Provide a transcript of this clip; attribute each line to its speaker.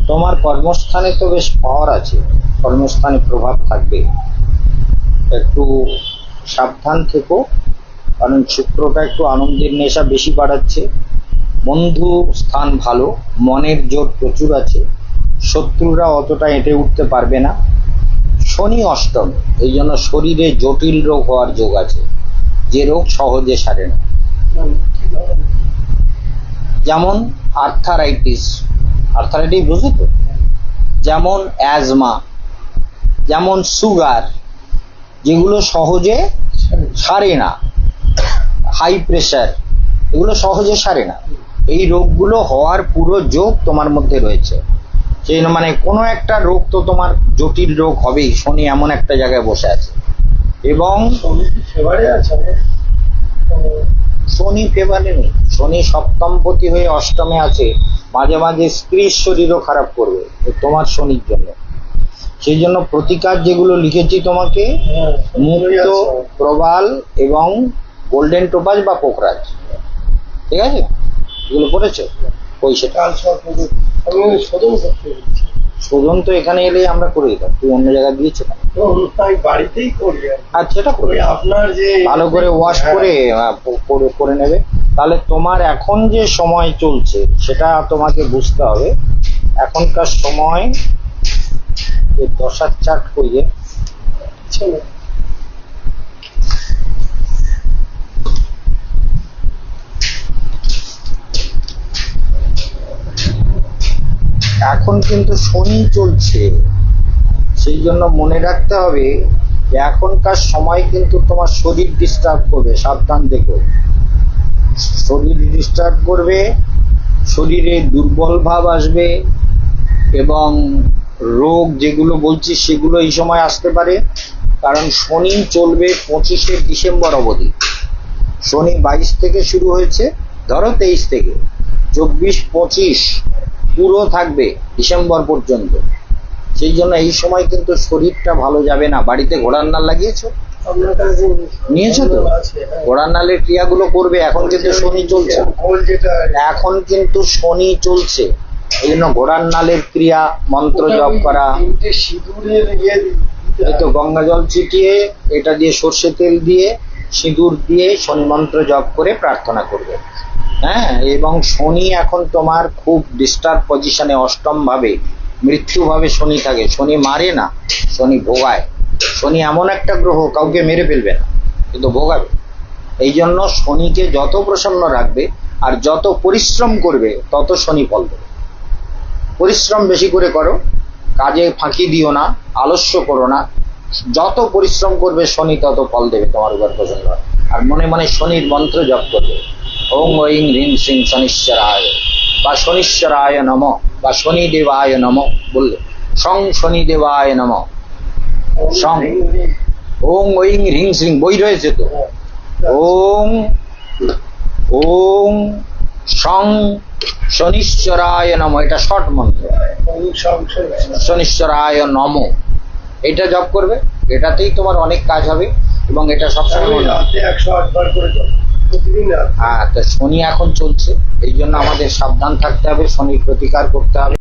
Speaker 1: তোমার কর্মস্থানে তো বেশ পাওয়ার আছে, কর্মস্থানে প্রভাব থাকবে, একটু সাবধান থেকো, কারণ শুক্রটা একটু আনন্দের নেশা বেশি বাড়াচ্ছে। বন্ধু স্থান ভালো, মনের জোর প্রচুর আছে, শত্রুরা অতটা এঁটে উঠতে পারবে না। শনি অষ্টম, এই জন্য শরীরে জটিল রোগ হওয়ার যোগ আছে, যে রোগ সহজে সারে না। যেমন আর্থারাইটিস, আর্থারাইটিস বুঝো তো, যেমন অ্যাজমা, যেমন সুগার, যেগুলো সহজে সারে না, হাই প্রেশার, এগুলো সহজে সারে না। এই রোগগুলো হওয়ার পুরো যোগ তোমার মধ্যে রয়েছে। সেই মানে কোনো একটা রোগ তো তোমার জটিল রোগ হবেই, শনি এমন একটা জায়গায় বসে আছে। এবং শনি ফেভারে নেই, শনি সপ্তমপতি হয়ে অষ্টমে আছে, মাঝে মাঝে স্ত্রীর শরীরও খারাপ করবে তোমার শনির জন্য। সেই জন্য প্রতিকার যেগুলো লিখেছি তোমাকে, মুক্ত, প্রবাল এবং গোল্ডেন টোপাজ বা পোকরাজ, ঠিক আছে, এগুলো পড়েছো? ওই সেটা শোধন তো এখানে এলে আমরা করে দিতাম, তুই অন্য জায়গায় দিয়েছো
Speaker 2: বাড়িতেই করি।
Speaker 1: আচ্ছা, সেটা করে
Speaker 2: আপনার যে
Speaker 1: ভালো করে ওয়াশ করে নেবে। তাহলে তোমার এখন যে সময় চলছে সেটা তোমাকে বুঝতে হবে। এখনকার সময় দশার চার্ট করিয়ে এখন কিন্তু শনি চলছে, সেই জন্য মনে রাখতে হবে যে এখনকার সময় কিন্তু তোমার শরীর ডিস্টার্ব করবে, সাবধান দেখো। শরীর ডিস্টার্ব করবে, শরীরে দুর্বল ভাব আসবে, এবং রোগ যেগুলো বলছি সেগুলো এই সময় আসতে পারে। কারণ শনি চলবে 25শে ডিসেম্বর অবধি। শনি 22 থেকে শুরু হয়েছে, ধরো 23 থেকে 24-25 পুরো থাকবে ডিসেম্বর পর্যন্ত। সেই জন্য এই সময় কিন্তু শরীরটা ভালো যাবে না। বাড়িতে ঘোড়ার নাল লাগিয়েছো? নিয়েছো তো? ঘোড়ার নালের ক্রিয়াগুলো করবে। এখন কিন্তু শনি চলছে, এখন কিন্তু শনি চলছে, এই জন্য ঘোড়ার নালের ক্রিয়া, মন্ত্র জপ করা, এই তো গঙ্গা জল ছিটিয়ে, এটা দিয়ে সর্ষে তেল দিয়ে, সিঁদুর দিয়ে শনি মন্ত্র জপ করে প্রার্থনা করবে। হ্যাঁ, এবং শনি এখন তোমার খুব ডিস্টার্ব পজিশনে, অষ্টম ভাবে, মৃত্যু ভাবে শনি থাকে। শনি মারে না, শনি ভোগায়। শনি এমন একটা গ্রহ, কাউকে মেরে ফেলবে না, কিন্তু ভোগাবে। এই জন্য শনিকে যত প্রসন্ন রাখবে আর যত পরিশ্রম করবে তত শনি ফল দেবে। পরিশ্রম বেশি করে করো, কাজে ফাঁকি দিও না, আলস্য করো না। যত পরিশ্রম করবে শনি তত ফল দেবে তোমার উপর প্রসন্ন। আর মনে মনে শনির মন্ত্র জপ করবে, ওং ঐং হ্রিং শ্রীং শনিশ্বরায় বা শনিশ্বরায় নম বা শনিদেবায় নম বললে, সং শনিদেবায় নম, সং ওং ঐং হ্রিং শ্রীং, বই রয়েছে তো, ওং ওং সং শনিশ্বরায় নম, এটা শর্ট মন্ত্র, শনিশ্বরায় নম, এটা জপ করবে। এটাতেই তোমার অনেক কাজ হবে, এবং এটা সবসময় হ্যাঁ। তো শনি এখন চলছে, এই জন্য আমাদের সাবধান থাকতে হবে, শনির প্রতিকার করতে হবে।